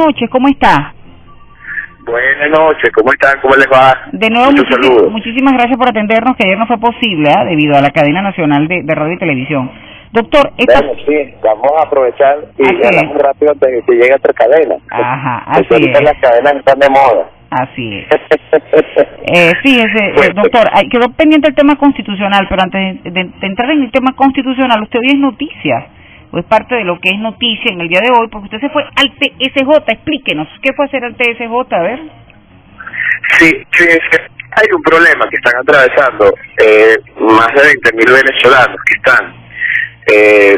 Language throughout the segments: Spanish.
noches, ¿cómo está? Buenas noches, ¿cómo están? ¿Cómo les va? De nuevo, muchísimas gracias por atendernos, que ayer no fue posible, debido a la cadena nacional de radio y televisión. Doctor, bueno, sí, vamos a aprovechar y hablamos rápido antes de que llegue a otra cadena. Ajá, así es. Las cadenas están de moda. Así es. Fíjese, doctor, quedó pendiente el tema constitucional, pero antes de entrar en el tema constitucional, usted hoy es noticia, o es parte de lo que es noticia en el día de hoy, porque usted se fue al TSJ. Explíquenos, ¿qué fue hacer al TSJ? A ver. Sí, hay un problema que están atravesando más de 20.000 venezolanos que están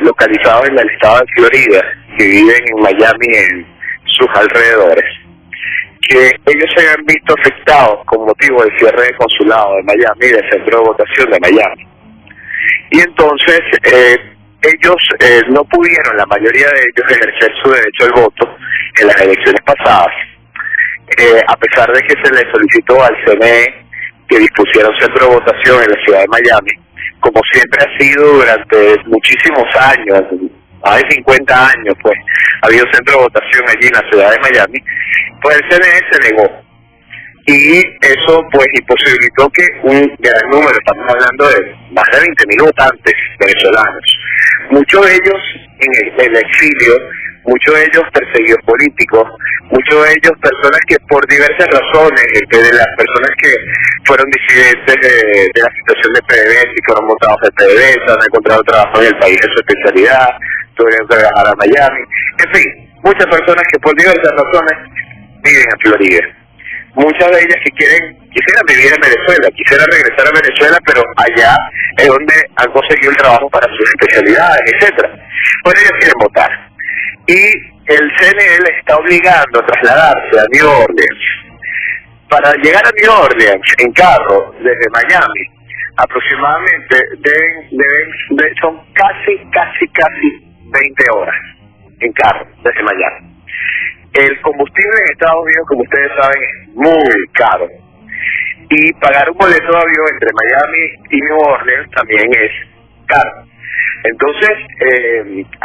localizados en el estado de Florida, que viven en Miami y en sus alrededores, que ellos se han visto afectados con motivo del cierre del consulado de Miami y del centro de votación de Miami. Y entonces ellos no pudieron, la mayoría de ellos, ejercer su derecho al voto en las elecciones pasadas, a pesar de que se les solicitó al CNE que dispusiera un centro de votación en la ciudad de Miami, como siempre ha sido durante muchísimos años, más de 50 años, pues, ha habido centro de votación allí en la ciudad de Miami, pues el CNE se negó. Y eso, pues, imposibilitó que un gran número, estamos hablando de más de 20.000 votantes venezolanos, muchos de ellos en el exilio, muchos de ellos perseguidos políticos, muchos de ellos personas que por diversas razones, de las personas que fueron disidentes de la situación de PDVSA y fueron montados de PDVSA, han encontrado trabajo en el país de su especialidad, tuvieron que viajar a Miami, en fin, muchas personas que por diversas razones viven en Florida. Muchas de ellas que quisieran vivir en Venezuela, quisieran regresar a Venezuela, pero allá es donde han conseguido el trabajo para sus especialidades, etcétera. Pues ellos quieren votar. Y el CNE les está obligando a trasladarse a New Orleans. Para llegar a New Orleans en carro desde Miami, aproximadamente son casi 20 horas en carro desde Miami. El combustible en Estados Unidos, como ustedes saben, es muy caro. Y pagar un boleto de avión entre Miami y New Orleans también es caro. Entonces,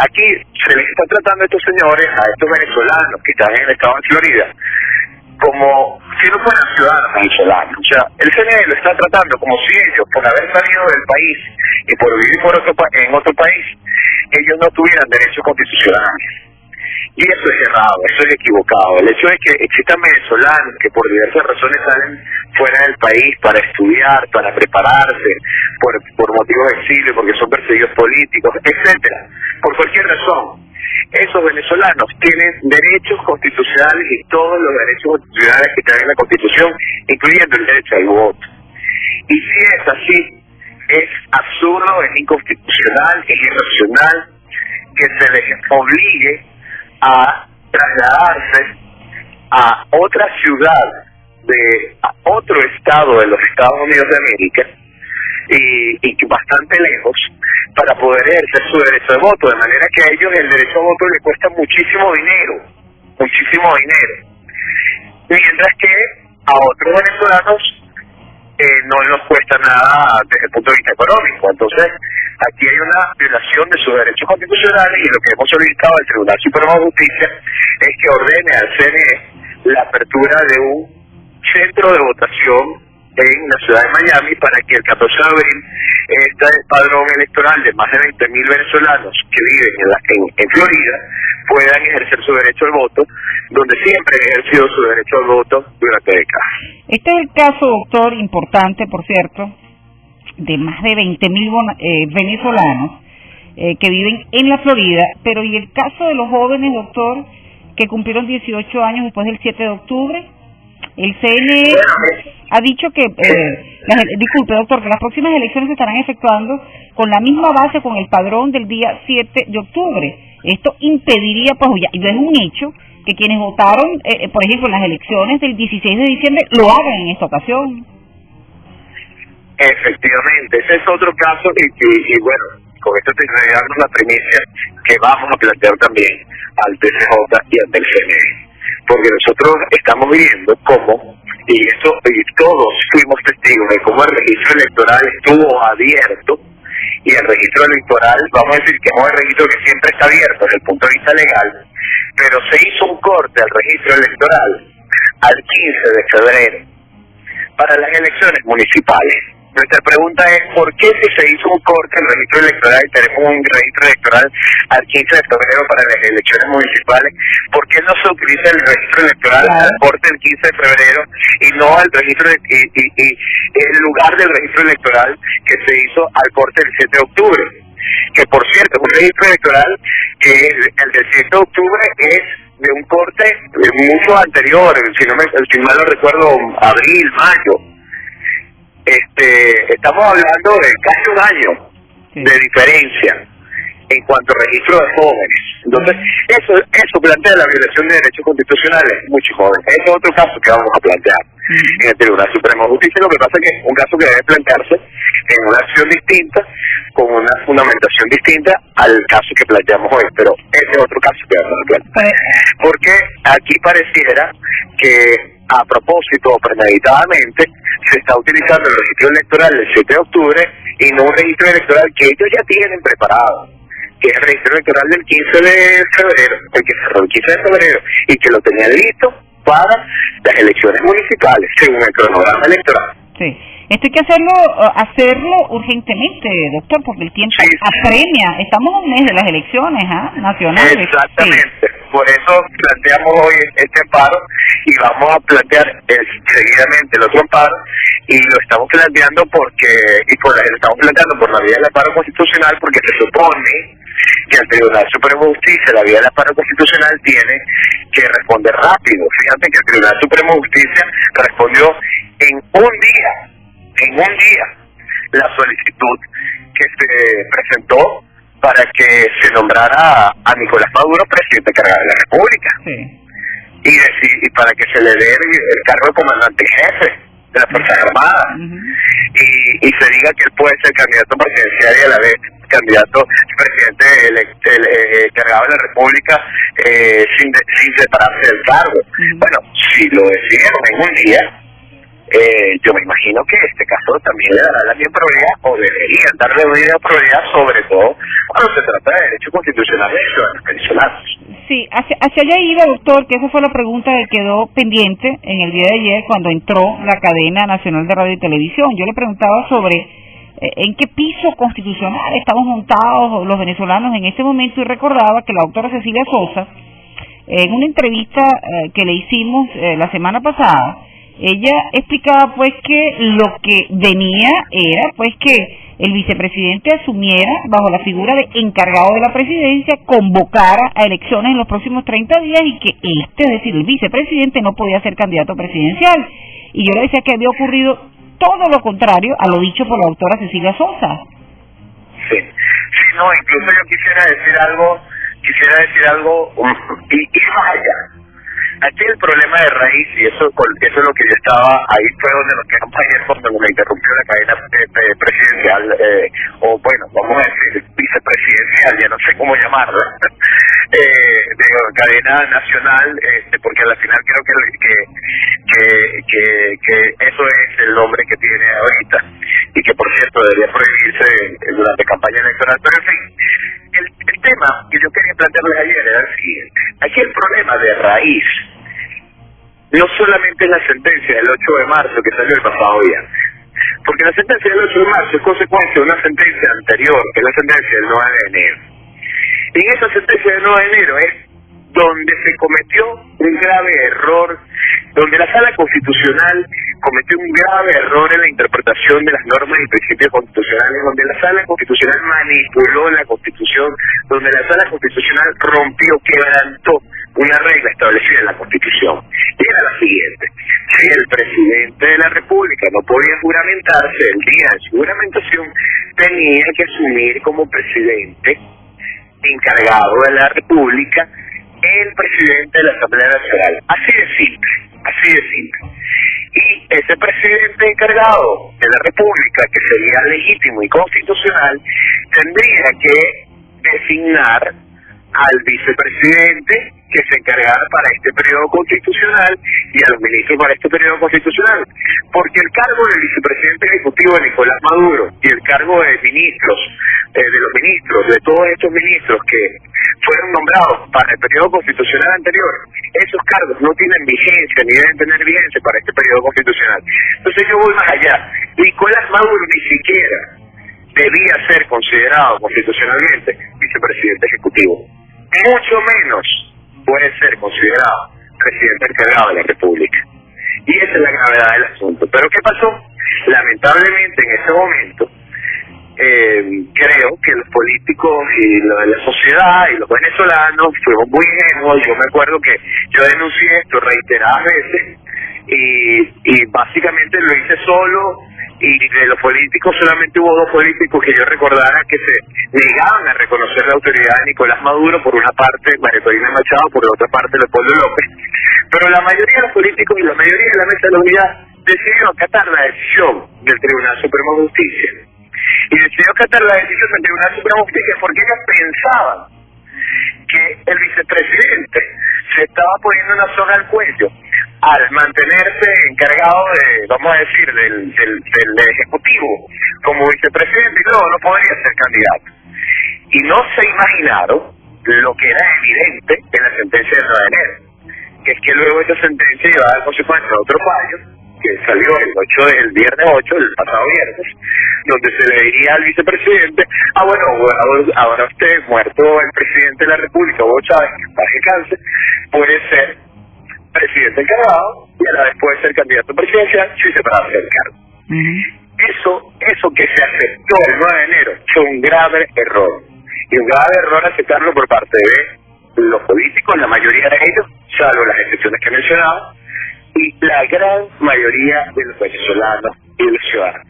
aquí se les está tratando a estos señores, a estos venezolanos que están en el estado de Florida, como si no fueran ciudadanos venezolanos. O sea, el CNE lo está tratando como si ellos, por haber salido del país y por vivir en otro país, ellos no tuvieran derechos constitucionales. Y eso es errado, eso es equivocado. El hecho de que existan venezolanos que por diversas razones salen fuera del país para estudiar, para prepararse, por motivos de exilio, porque son perseguidos políticos, etcétera, por cualquier razón, esos venezolanos tienen derechos constitucionales y todos los derechos constitucionales que están en la Constitución, incluyendo el derecho al voto. Y si es así, es absurdo, es inconstitucional, es irracional que se les obligue a trasladarse a otra ciudad a otro estado de los Estados Unidos de América y bastante lejos para poder ejercer su derecho de voto, de manera que a ellos el derecho a voto les cuesta muchísimo dinero, mientras que a otros venezolanos no nos cuesta nada desde el punto de vista económico. Entonces, aquí hay una violación de sus derechos constitucionales y lo que hemos solicitado al Tribunal Supremo de Justicia es que ordene al CNE la apertura de un centro de votación en la ciudad de Miami para que el 14 de abril este padrón electoral de más de 20.000 venezolanos que viven en Florida puedan ejercer su derecho al voto, donde siempre han ejercido su derecho al voto durante décadas. Este es el caso, doctor, importante, por cierto, de más de 20.000 venezolanos que viven en la Florida, pero ¿y el caso de los jóvenes, doctor, que cumplieron 18 años después del 7 de octubre? El CNE ha dicho que, disculpe, doctor, que las próximas elecciones se estarán efectuando con la misma base, con el padrón del día 7 de octubre. Esto impediría, pues, y es un hecho, que quienes votaron, por ejemplo, en las elecciones del 16 de diciembre, lo hagan en esta ocasión. Efectivamente, ese es otro caso y bueno, con esto te damos la primicia que vamos a plantear también al TSJ y ante el CNE. Porque nosotros estamos viendo cómo, y todos fuimos testigos de cómo el registro electoral estuvo abierto y el registro electoral, vamos a decir que es un registro que siempre está abierto desde el punto de vista legal, pero se hizo un corte al registro electoral al 15 de febrero para las elecciones municipales. Nuestra pregunta es, ¿por qué si se hizo un corte al registro electoral y tenemos un registro electoral al 15 de febrero para las elecciones municipales, por qué no se utiliza el registro electoral al corte del 15 de febrero y no al registro en lugar del registro electoral que se hizo al corte del 7 de octubre? Que por cierto, un registro electoral que el del 7 de octubre es de un corte mucho anterior, si mal no recuerdo, abril, mayo. Estamos hablando de casi un año de diferencia en cuanto a registro de jóvenes. Entonces, eso plantea la violación de derechos constitucionales, muchos jóvenes. Ese es otro caso que vamos a plantear en el Tribunal Supremo de Justicia. Lo que pasa es que es un caso que debe plantearse en una acción distinta, con una fundamentación distinta al caso que planteamos hoy, pero ese es otro caso que vamos a plantear. Porque aquí pareciera que a propósito o premeditadamente se está utilizando el registro electoral del 7 de octubre y no un registro electoral que ellos ya tienen preparado, que es el registro electoral del 15 de febrero, el que cerró el 15 de febrero y que lo tenían listo para las elecciones municipales, según el cronograma electoral. Sí. Esto hay que hacerlo urgentemente, doctor, porque el tiempo apremia. Estamos a un mes de las elecciones nacionales. Exactamente. Sí. Por eso planteamos hoy este amparo y vamos a plantear seguidamente el otro amparo y lo estamos planteando lo estamos planteando por la vía del amparo constitucional, porque se supone que el Tribunal Supremo de Justicia, la vía del amparo constitucional, tiene que responder rápido. Fíjate que el Tribunal Supremo de Justicia respondió en un día la solicitud que se presentó para que se nombrara a Nicolás Maduro presidente encargado de la República. Sí. Y para que se le dé el cargo de comandante jefe de las Fuerzas Armadas. Y se diga que él puede ser candidato presidencial y a la vez candidato presidente encargado de la República sin separarse del cargo. Bueno, si lo decidieron en un día, yo me imagino que este caso también le dará la misma prioridad, o deberían darle la misma prioridad, sobre todo cuando se trata de derechos constitucionales de ciudadanos venezolanos. Sí, hacia allá iba, doctor, que esa fue la pregunta que quedó pendiente en el día de ayer cuando entró la cadena nacional de radio y televisión. Yo le preguntaba sobre en qué piso constitucional estamos montados los venezolanos en este momento, y recordaba que la doctora Cecilia Sosa, en una entrevista que le hicimos la semana pasada, ella explicaba pues que lo que venía era pues que el vicepresidente asumiera bajo la figura de encargado de la presidencia, convocara a elecciones en los próximos 30 días y que es decir, el vicepresidente no podía ser candidato presidencial. Y yo le decía que había ocurrido todo lo contrario a lo dicho por la doctora Cecilia Sosa. Sí, no, incluso yo quisiera decir algo y más allá. Aquí el problema de raíz, y eso es lo que yo estaba, ahí fue donde nos quedamos ayer cuando me interrumpió la cadena presidencial, o bueno, vamos a decir vicepresidencial, ya no sé cómo llamarla, de cadena nacional, porque al final creo que eso es el nombre que tiene ahorita, y que por cierto debería prohibirse durante campaña electoral, pero en fin, el tema que yo quería plantearles ayer era el siguiente. Aquí el problema de raíz no solamente es la sentencia del 8 de marzo que salió el pasado día, porque la sentencia del 8 de marzo es consecuencia de una sentencia anterior, que es la sentencia del 9 de enero. Y en esa sentencia del 9 de enero es donde se cometió un grave error, donde la Sala Constitucional cometió un grave error en la interpretación de las normas y principios constitucionales, donde la Sala Constitucional manipuló la Constitución, donde la Sala Constitucional rompió, quebrantó una regla establecida en la Constitución. Y era la siguiente: si el presidente de la República no podía juramentarse, el día de su juramentación tenía que asumir como presidente encargado de la República el presidente de la Asamblea Nacional. Así de simple. Y ese presidente encargado de la República, que sería legítimo y constitucional, tendría que designar al vicepresidente que se encargara para este periodo constitucional y a los ministros para este periodo constitucional, porque el cargo del vicepresidente ejecutivo de Nicolás Maduro y el cargo de ministros, de los ministros, de todos estos ministros que fueron nombrados para el periodo constitucional anterior, esos cargos no tienen vigencia ni deben tener vigencia para este periodo constitucional. Entonces yo voy más allá. Nicolás Maduro ni siquiera debía ser considerado constitucionalmente vicepresidente ejecutivo, mucho menos puede ser considerado presidente encargado de la República. Y esa es la gravedad del asunto. ¿Pero qué pasó? Lamentablemente en ese momento creo que los políticos y la sociedad y los venezolanos fuimos muy ingenuos. Yo me acuerdo que yo denuncié esto reiteradas veces y básicamente lo hice solo, y de los políticos solamente hubo dos políticos que yo recordara que se negaban a reconocer la autoridad de Nicolás Maduro, por una parte María Corina Machado, por la otra parte Leopoldo López, pero la mayoría de los políticos y la mayoría de la mesa de la unidad decidió acatar la decisión del Tribunal Supremo de Justicia, y decidió acatar la decisión del Tribunal Supremo de Justicia porque ellos pensaban que el vicepresidente se estaba poniendo una soga al cuello al mantenerse encargado de, vamos a decir, del Ejecutivo como vicepresidente, y luego no podría ser candidato. Y no se imaginaron lo que era evidente en la sentencia del 9 de enero, que es que luego esa sentencia llevaba a consecuencia otro fallo, que salió el viernes 8, el pasado viernes, donde se le diría al vicepresidente, bueno, ahora usted, muerto el presidente de la República, Hugo Chávez, para que canse, puede ser presidente encargado y a la vez puede ser candidato presidencial si se para hacer el cargo. Eso que se aceptó el 9 de enero fue un grave error, y un grave error aceptarlo por parte de los políticos, la mayoría de ellos, salvo las excepciones que he mencionado, y la gran mayoría de los venezolanos y de los ciudadanos.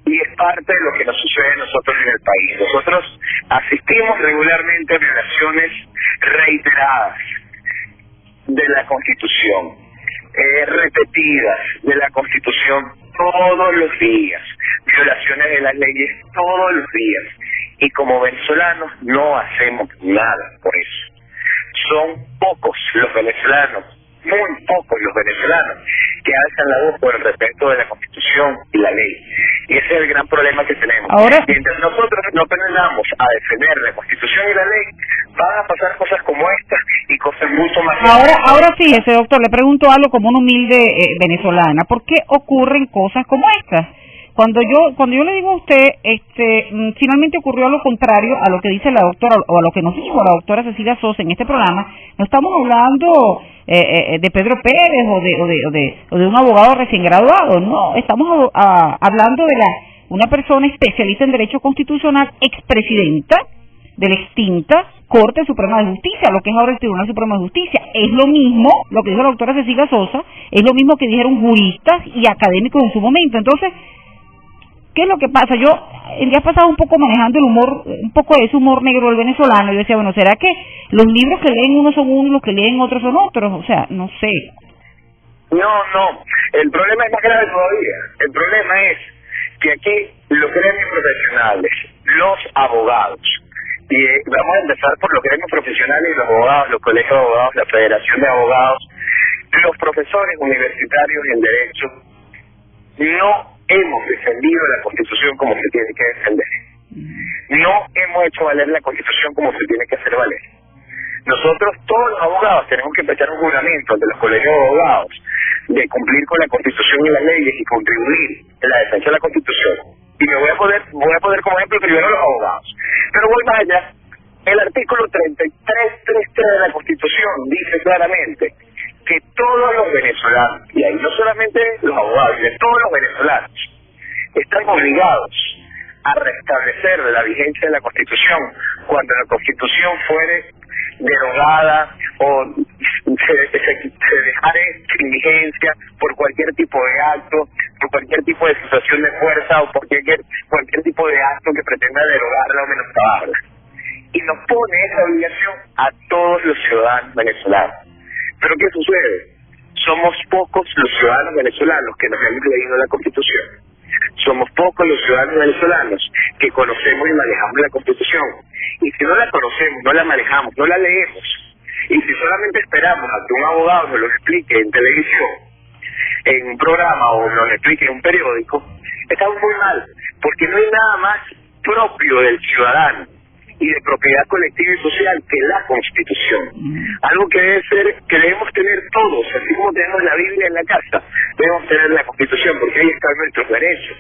Y es parte de lo que nos sucede a nosotros en el país. Nosotros asistimos regularmente a violaciones reiteradas de la Constitución, repetidas de la Constitución todos los días, violaciones de las leyes todos los días, y como venezolanos no hacemos nada por eso. Son pocos los venezolanos, muy pocos los venezolanos, que alzan la voz por el respeto de la Constitución y la ley. Y ese es el gran problema que tenemos. Ahora, mientras nosotros no aprendamos a defender la Constitución y la ley, van a pasar cosas como estas y cosas mucho más graves. Ahora sí, ese doctor, le pregunto algo como una humilde venezolana. ¿Por qué ocurren cosas como estas? Cuando yo le digo a usted, finalmente ocurrió lo contrario a lo que dice la doctora, o a lo que nos dijo la doctora Cecilia Sosa en este programa. No estamos hablando de Pedro Pérez o de un abogado recién graduado, no, estamos hablando de una persona especialista en derecho constitucional, expresidenta de la extinta Corte Suprema de Justicia, lo que es ahora el Tribunal Supremo de Justicia. Es lo mismo lo que dijo la doctora Cecilia Sosa, es lo mismo que dijeron juristas y académicos en su momento. Entonces, ¿qué es lo que pasa? Yo el día pasado un poco manejando el humor, un poco de ese humor negro del venezolano, yo decía, bueno, ¿será que los libros que leen unos son unos y los que leen otros son otros? O sea, no sé. No, el problema es más grave todavía. El problema es que aquí los gremios profesionales, los abogados, y vamos a empezar por los gremios profesionales y los abogados, los colegios de abogados, la Federación de Abogados, los profesores universitarios en Derecho, no hemos defendido la Constitución como se tiene que defender. No hemos hecho valer la Constitución como se tiene que hacer valer. Nosotros, todos los abogados, tenemos que prestar un juramento ante los colegios de abogados de cumplir con la Constitución y las leyes y contribuir en la defensa de la Constitución. Y me voy a poner como ejemplo primero los abogados. Pero voy más allá. El artículo 33.3.3 de la Constitución dice claramente que todos los venezolanos, y ahí no solamente los abogados, de todos los venezolanos, están obligados a restablecer la vigencia de la Constitución cuando la Constitución fuere derogada o se dejare sin vigencia por cualquier tipo de acto, por cualquier tipo de situación de fuerza o por cualquier tipo de acto que pretenda derogarla o menoscabarla. Y nos pone esa obligación a todos los ciudadanos venezolanos. Pero ¿qué sucede? Somos pocos los ciudadanos venezolanos que nos hemos leído la Constitución. Somos pocos los ciudadanos venezolanos que conocemos y manejamos la Constitución. Y si no la conocemos, no la manejamos, no la leemos, Y si solamente esperamos a que un abogado nos lo explique en televisión, en un programa o nos lo explique en un periódico, estamos muy mal, porque no hay nada más propio del ciudadano y de propiedad colectiva y social que la Constitución. Algo que que debemos tener todos, así como tenemos la Biblia en la casa, debemos tener la Constitución, porque ahí están nuestros derechos.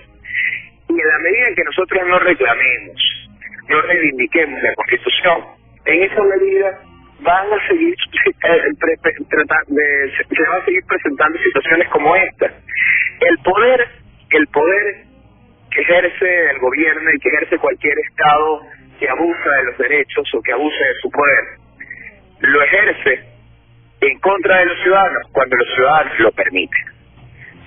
Y en la medida en que nosotros no reclamemos, no reivindiquemos la Constitución, en esa medida van a seguir se van a seguir presentando situaciones como esta. El poder que ejerce el gobierno y que ejerce cualquier Estado que abusa de los derechos o que abuse de su poder, lo ejerce en contra de los ciudadanos cuando los ciudadanos lo permiten.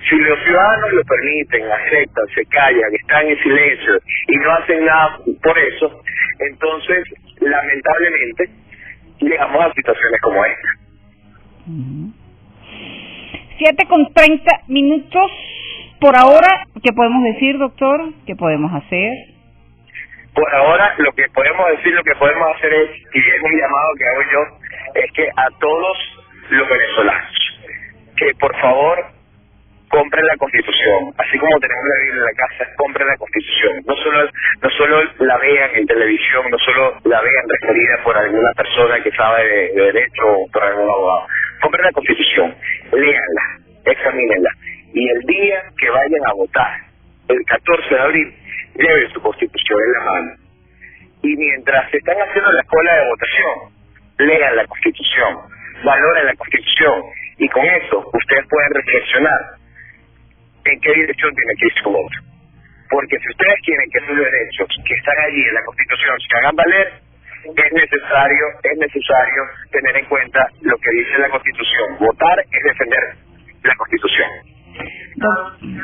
Si los ciudadanos lo permiten, aceptan, se callan, están en silencio y no hacen nada por eso, entonces, lamentablemente, llegamos a situaciones como esta. 7:30 por ahora. ¿Qué podemos decir, doctor? ¿Qué podemos hacer? Por ahora, lo que podemos decir, lo que podemos hacer es, y es un llamado que hago yo, es que a todos los venezolanos, que por favor compren la Constitución, así como tenemos la Biblia en la casa, compren la Constitución, no solo la vean en televisión, no solo la vean referida por alguna persona que sabe de derecho o por algún abogado, compren la Constitución, léanla, examínenla, y el día que vayan a votar, el 14 de abril, lleven su Constitución en la mano, y mientras se están haciendo la cola de votación, lean la Constitución, valoren la Constitución, y con eso ustedes pueden reflexionar en qué dirección tiene que ir su voto. Porque si ustedes quieren que sus derechos que están allí en la Constitución se hagan valer, es necesario tener en cuenta lo que dice la Constitución. Votar es defender la Constitución.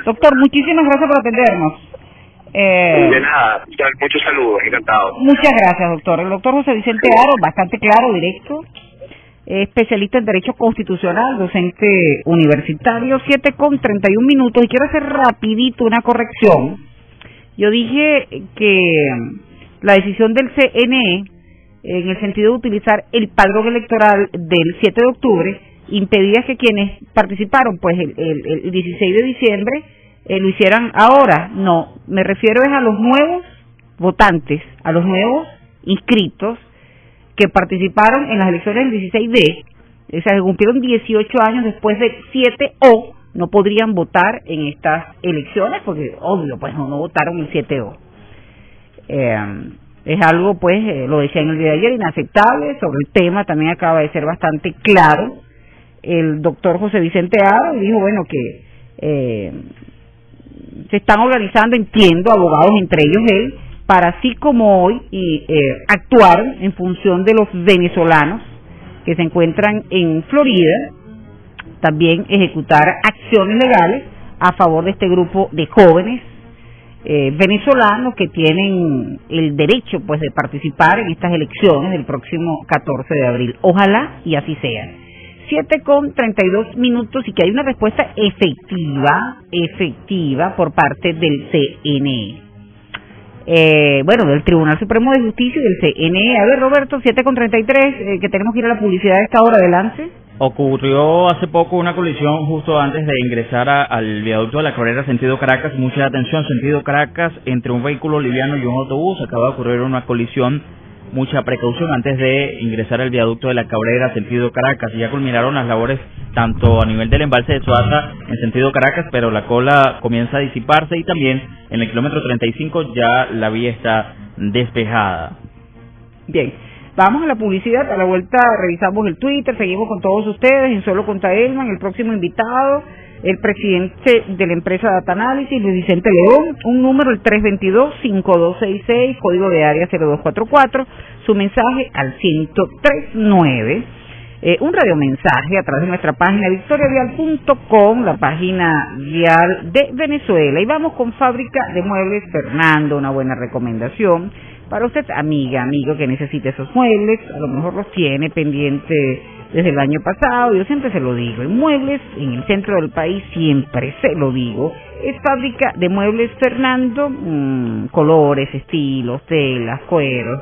Doctor, muchísimas gracias por atendernos. De nada, muchos saludos, encantado. Muchas gracias, doctor. El doctor José Vicente Aro, bastante claro, directo, especialista en Derecho Constitucional, docente universitario, 7:31, y quiero hacer rapidito una corrección. Yo dije que la decisión del CNE, en el sentido de utilizar el padrón electoral del 7 de octubre, impedía que quienes participaron pues el 16 de diciembre lo hicieran ahora. No, me refiero es a los nuevos votantes, a los nuevos inscritos que participaron en las elecciones del 16D, o sea, que cumplieron 18 años después del 7 o no podrían votar en estas elecciones, porque obvio, pues no votaron el 7O. Es algo, pues, lo decía en el día de ayer, inaceptable. Sobre el tema también acaba de ser bastante claro el doctor José Vicente Aro, y dijo, bueno, que se están organizando, entiendo, abogados, entre ellos él, para así como hoy actuar en función de los venezolanos que se encuentran en Florida, también ejecutar acciones legales a favor de este grupo de jóvenes venezolanos que tienen el derecho pues de participar en estas elecciones del próximo 14 de abril. Ojalá y así sea. 7:32, y que hay una respuesta efectiva por parte del CNE. Bueno, del Tribunal Supremo de Justicia y del CNE. A ver, Roberto, 7:33, que tenemos que ir a la publicidad a esta hora. Adelante. Ocurrió hace poco una colisión justo antes de ingresar al viaducto de la Cabrera sentido Caracas. Mucha atención, sentido Caracas, entre un vehículo liviano y un autobús. Acaba de ocurrir una colisión. Mucha precaución antes de ingresar al viaducto de la Cabrera sentido Caracas. Ya culminaron las labores tanto a nivel del embalse de Soaza en sentido Caracas, pero la cola comienza a disiparse, y también en el kilómetro 35 ya la vía está despejada. Bien, vamos a la publicidad. A la vuelta revisamos el Twitter, seguimos con todos ustedes en Solo Contra Elman. El próximo invitado, el presidente de la empresa Data Análisis, Luis Vicente León. Un número, el 322-5266, código de área 0244. Su mensaje al 1039. Un radiomensaje a través de nuestra página victoriavial.com, la página vial de Venezuela. Y vamos con Fábrica de Muebles Fernando, una buena recomendación para usted, amiga, amigo, que necesite esos muebles. A lo mejor los tiene pendiente desde el año pasado. Yo siempre se lo digo, en muebles en el centro del país siempre se lo digo, es Fábrica de Muebles Fernando. Colores, estilos, telas, cueros,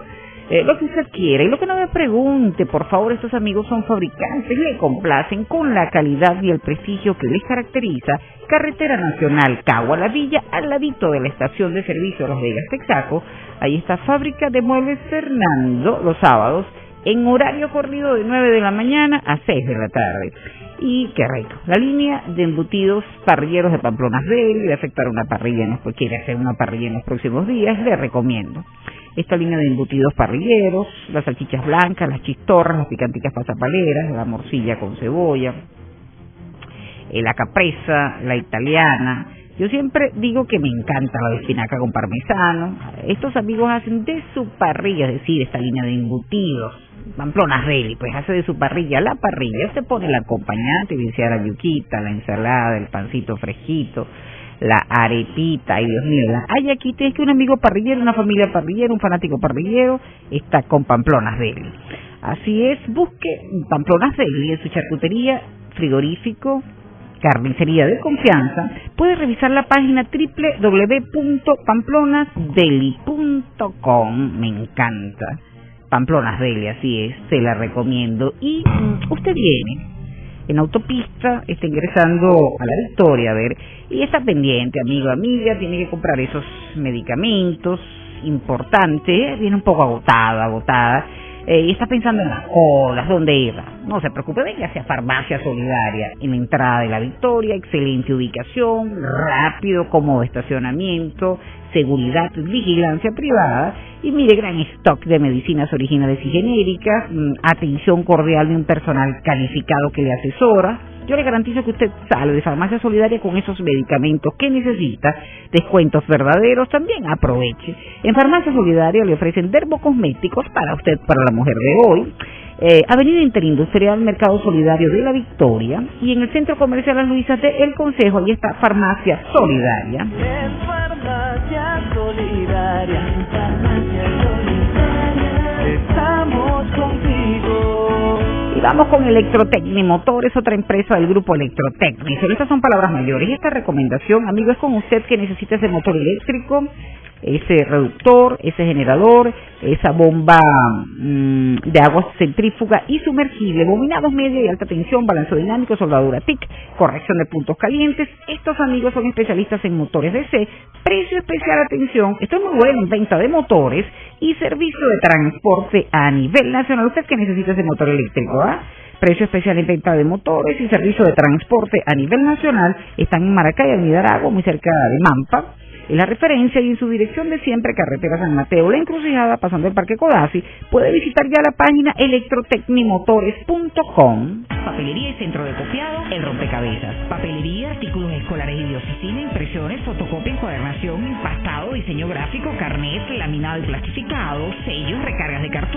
lo que usted quiera y lo que no me pregunte, por favor, estos amigos son fabricantes, le complacen con la calidad y el prestigio que les caracteriza. Carretera Nacional Cagua La Villa, al ladito de la estación de servicio Las Vegas, Texaco. Ahí está Fábrica de Muebles Fernando, los sábados, en horario corrido de 9 de la mañana a 6 de la tarde. Y qué rico, la línea de embutidos parrilleros de Pamplonas Deli, de efectuar una parrilla, quiere hacer una parrilla en los próximos días, le recomiendo. Esta línea de embutidos parrilleros, las salchichas blancas, las chistorras, las picanticas pasapaleras, la morcilla con cebolla, la capresa, la italiana. Yo siempre digo que me encanta la de espinaca con parmesano. Estos amigos hacen de su parrilla, es decir, esta línea de embutidos, Pamplonas Deli, pues hace de su parrilla la parrilla, se pone el acompañante, bien sea la yuquita, la ensalada, el pancito fresquito, la arepita, ay Dios mío, hay aquí tienes que un amigo parrillero, una familia parrillera, un fanático parrillero, está con Pamplonas Deli. Así es, busque Pamplonas Deli en su charcutería, frigorífico, carnicería de confianza. Puede revisar la página www.pamplonasdeli.com. Me encanta Pamplonas Deli, así es, se la recomiendo. Y usted viene en autopista, está ingresando a la Victoria, a ver, y está pendiente, amigo, amiga, tiene que comprar esos medicamentos importantes, viene un poco agotada, y está pensando en las colas, ¿dónde ir? No se preocupe, venga hacia Farmacia Solidaria, en la entrada de la Victoria, excelente ubicación, rápido, cómodo estacionamiento, seguridad, vigilancia privada, y mire, gran stock de medicinas originales y genéricas, atención cordial de un personal calificado que le asesora. Yo le garantizo que usted sale de Farmacia Solidaria con esos medicamentos que necesita, descuentos verdaderos, también aproveche. En Farmacia Solidaria le ofrecen dermocosméticos para usted, para la mujer de hoy, Avenida Interindustrial, Mercado Solidario de la Victoria, y en el Centro Comercial Las Luisas de El Consejo, ahí está Farmacia Solidaria. En Farmacia Solidaria, estamos contigo. Y vamos con Electrotecnimotores, otra empresa del grupo Electrotecnic. Estas son palabras mayores. Y esta recomendación, amigo, es con usted que necesita ese motor eléctrico, ese reductor, ese generador, esa bomba de agua centrífuga y sumergible, bobinados media y alta tensión, balanceo dinámico, soldadura TIC, corrección de puntos calientes. Estos amigos son especialistas en motores DC, precio especial, atención, esto es muy bueno en venta de motores y servicio de transporte a nivel nacional. Usted que necesita ese motor eléctrico, precio especial en venta de motores y servicio de transporte a nivel nacional. Están en Maracay, Avenida Arago, muy cerca de Mampa. Es la referencia, y en su dirección de siempre, carretera San Mateo, La Encrucijada, pasando el Parque Codazzi. Puede visitar ya la página electrotecnimotores.com. Papelería y centro de copiado, El Rompecabezas. Papelería, artículos escolares y de oficina, impresiones, fotocopia, encuadernación, empastado, diseño gráfico, carnet, laminado y plastificado, sellos, recargas de cartuchos.